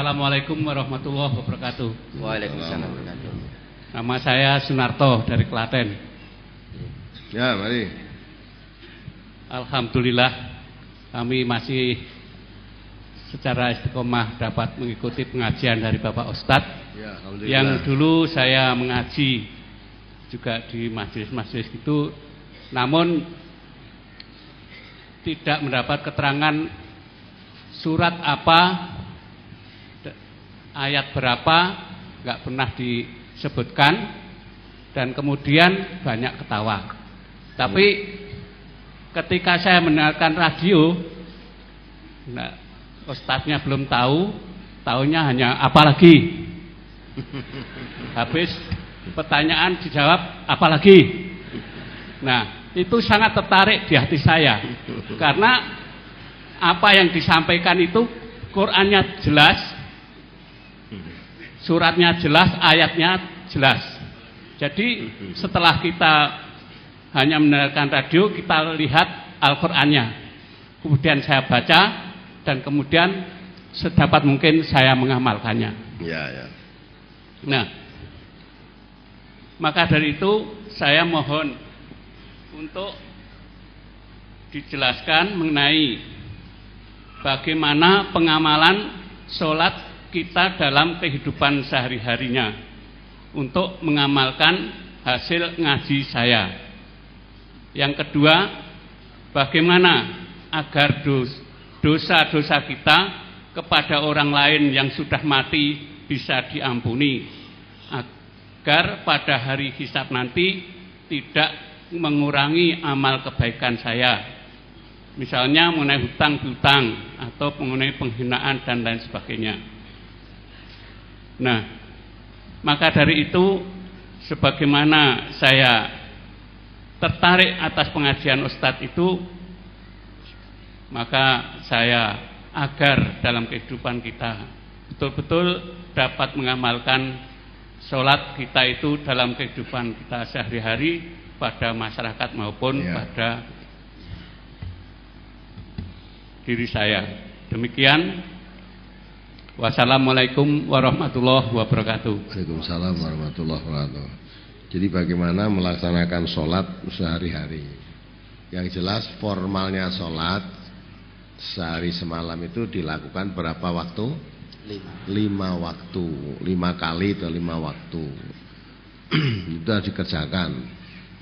Assalamualaikum warahmatullahi wabarakatuh. Waalaikumsalam warahmatullahi wabarakatuh. Nama saya Sunarto dari Klaten. Ya, mari. Alhamdulillah kami masih secara istiqomah dapat mengikuti pengajian dari Bapak Ustadz. Ya, yang dulu saya mengaji juga di majelis-majelis itu, namun tidak mendapat keterangan surat apa, ayat berapa, nggak pernah disebutkan, dan kemudian banyak ketawa. Tapi ketika saya mendengarkan radio, nah, ustadznya belum tahu, tahunya hanya apalagi. Habis pertanyaan dijawab apalagi. Nah, itu sangat tertarik di hati saya, karena apa yang disampaikan itu Qur'annya jelas, suratnya jelas, ayatnya jelas. Jadi setelah kita hanya mendengarkan radio, kita lihat Al-Qur'annya. Kemudian saya baca dan kemudian sedapat mungkin saya mengamalkannya. Ya, ya. Nah, maka dari itu saya mohon untuk dijelaskan mengenai bagaimana pengamalan sholat kita dalam kehidupan sehari-harinya untuk mengamalkan hasil ngaji saya. Yang kedua, bagaimana agar dosa-dosa kita kepada orang lain yang sudah mati bisa diampuni, agar pada hari hisab nanti tidak mengurangi amal kebaikan saya, misalnya mengenai hutang piutang atau mengenai penghinaan dan lain sebagainya. Nah, maka dari itu sebagaimana saya tertarik atas pengajian Ustadz itu, maka saya agar dalam kehidupan kita betul-betul dapat mengamalkan sholat kita itu dalam kehidupan kita sehari-hari pada masyarakat maupun pada diri saya. Demikian. Wassalamualaikum warahmatullahi wabarakatuh. Waalaikumsalam warahmatullahi wabarakatuh. Jadi bagaimana melaksanakan sholat sehari-hari? Yang jelas formalnya sholat sehari semalam itu dilakukan berapa waktu? 5 waktu, 5 kali atau 5 waktu. Itu harus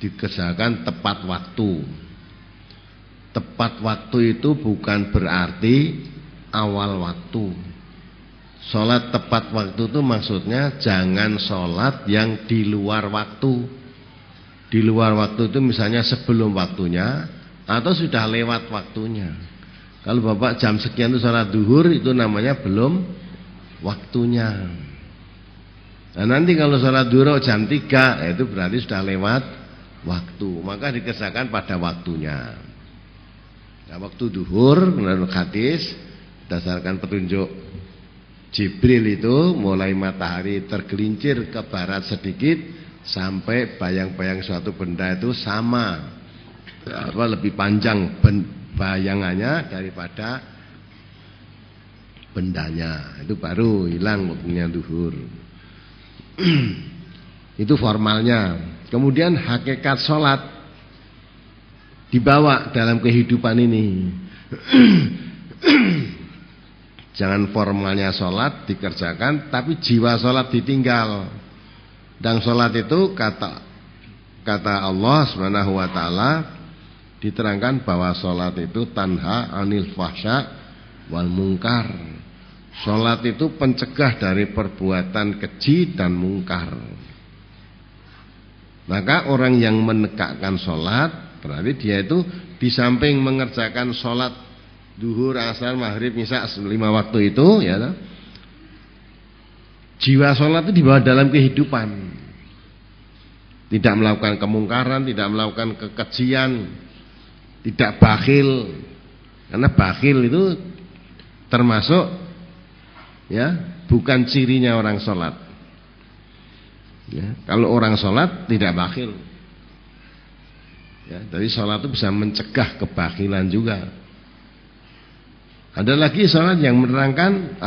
dikerjakan tepat waktu. Tepat waktu itu bukan berarti awal waktu. Sholat tepat waktu itu maksudnya jangan sholat yang di luar waktu. Di luar waktu itu misalnya sebelum waktunya atau sudah lewat waktunya. Kalau Bapak jam sekian itu sholat duhur, itu namanya belum waktunya. Nah, nanti kalau sholat duhur jam 3, itu berarti sudah lewat waktu. Maka dikerjakan pada waktunya. Nah, waktu duhur menurut hadis berdasarkan petunjuk Jibril itu mulai matahari tergelincir ke barat sedikit sampai bayang-bayang suatu benda itu sama, lebih panjang bayangannya daripada bendanya, itu baru hilang waktunya duhur. Itu formalnya. Kemudian hakikat sholat dibawa dalam kehidupan ini. Jangan formalnya sholat dikerjakan, tapi jiwa sholat ditinggal. Dan sholat itu kata Allah Subhanahu wa ta'ala, diterangkan bahwa sholat itu tanha anil fahsya wal mungkar. Sholat itu pencegah dari perbuatan keji dan mungkar. Maka orang yang menegakkan sholat berarti dia itu di samping mengerjakan sholat duhur, asar, maghrib, isya 5 waktu itu, ya, jiwa sholat itu dibawa dalam kehidupan. Tidak melakukan kemungkaran, tidak melakukan kekejian, tidak bakhil. Karena bakhil itu termasuk, ya, bukan cirinya orang sholat. Ya, kalau orang sholat tidak bakhil. Ya, jadi sholat itu bisa mencegah kebakhilan juga. Ada lagi sholat yang menerangkan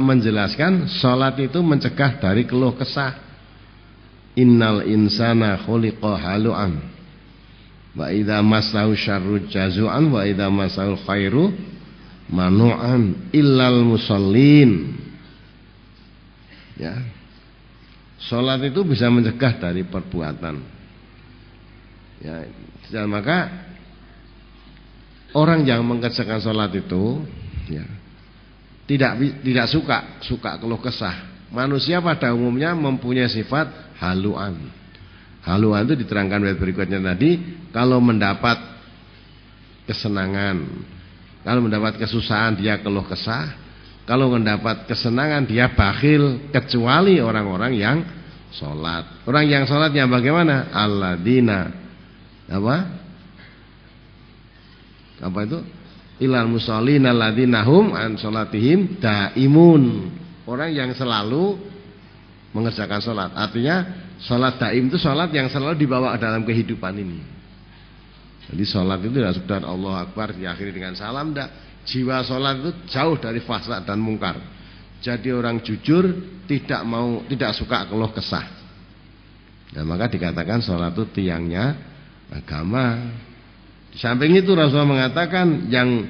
menjelaskan sholat itu mencegah dari keluh kesah. Innal insana khuliqa halu'an wa idza massahu syarru jazu'an wa idza massahu khairu manu'an illal musallin. Ya. Sholat itu bisa mencegah dari perbuatan. Ya, dan maka orang yang mengerjakan sholat itu ya, tidak suka keluh kesah. Manusia pada umumnya mempunyai sifat haluan. Haluan itu diterangkan ayat berikutnya tadi, kalau mendapat kesenangan, kalau mendapat kesusahan dia keluh kesah, kalau mendapat kesenangan dia bakhil, kecuali orang-orang yang sholat. Orang yang sholat yang bagaimana? Alladzina apa itu? Ilal musallin alladzina hum an sholatihim daimun. Orang yang selalu mengerjakan sholat. Artinya sholat daim itu sholat yang selalu dibawa dalam kehidupan ini. Jadi sholat itu tidak sekedar Allah Akbar diakhiri dengan salam, tidak. Jiwa sholat itu jauh dari fasad dan mungkar. Jadi orang jujur, tidak suka keluh kesah. Nah, maka dikatakan sholat itu tiangnya agama. Di samping itu Rasulullah mengatakan yang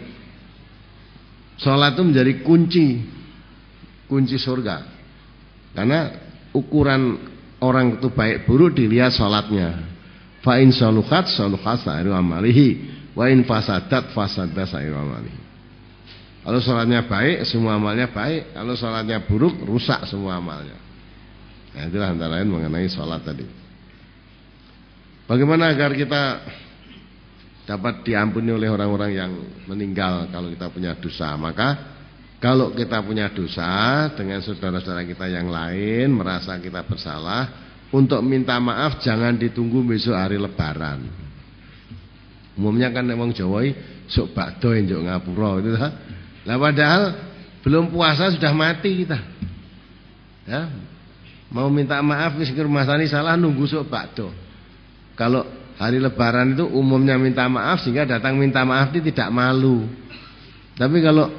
sholat itu menjadi kunci surga. Karena ukuran orang itu baik buruk dilihat sholatnya. Fa in saluhat sa'iru amalihi, wa in fasadat fasadat sa'iru amalihi. Kalau sholatnya baik, semua amalnya baik. Kalau sholatnya buruk, rusak semua amalnya. Nah, itulah antara lain mengenai sholat tadi. Bagaimana agar kita dapat diampuni oleh orang-orang yang meninggal kalau kita punya dosa? Maka kalau kita punya dosa dengan saudara-saudara kita yang lain, merasa kita bersalah, untuk minta maaf jangan ditunggu besok hari Lebaran. Umumnya kan wong Jawa sok bakdo enjuk ngapura itu. Lah padahal belum puasa sudah mati kita. Ya. Mau minta maaf wis ngrasani salah nunggu sok bakdo. Kalau hari Lebaran itu umumnya minta maaf, sehingga datang minta maaf itu tidak malu. Tapi kalau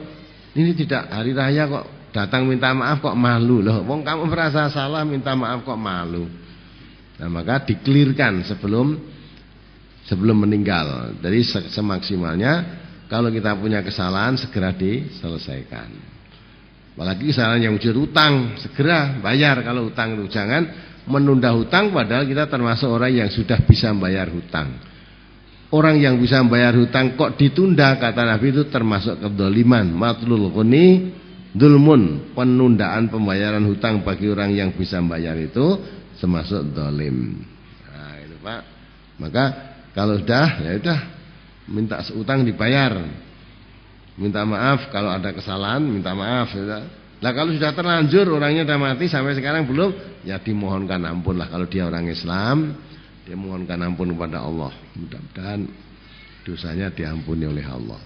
ini tidak hari raya kok datang minta maaf kok malu loh. Wong kamu merasa salah minta maaf kok malu. Nah, maka dikelirkan sebelum meninggal. Jadi semaksimalnya kalau kita punya kesalahan segera diselesaikan. Apalagi kesalahan yang wujud utang, segera bayar kalau utang itu. Jangan menunda hutang padahal kita termasuk orang yang sudah bisa membayar hutang. Orang yang bisa membayar hutang kok ditunda, kata Nabi itu termasuk kedzaliman. Matlul ghuni dzulmun. Penundaan pembayaran hutang bagi orang yang bisa membayar itu termasuk zalim. Nah, itu Pak. Maka kalau sudah ya sudah minta utang dibayar. Minta maaf kalau ada kesalahan, minta maaf ya. Lah kalau sudah terlanjur orangnya sudah mati sampai sekarang belum, ya dimohonkan ampun lah. Kalau dia orang Islam, dia mohonkan ampun kepada Allah. Mudah-mudahan dosanya diampuni oleh Allah.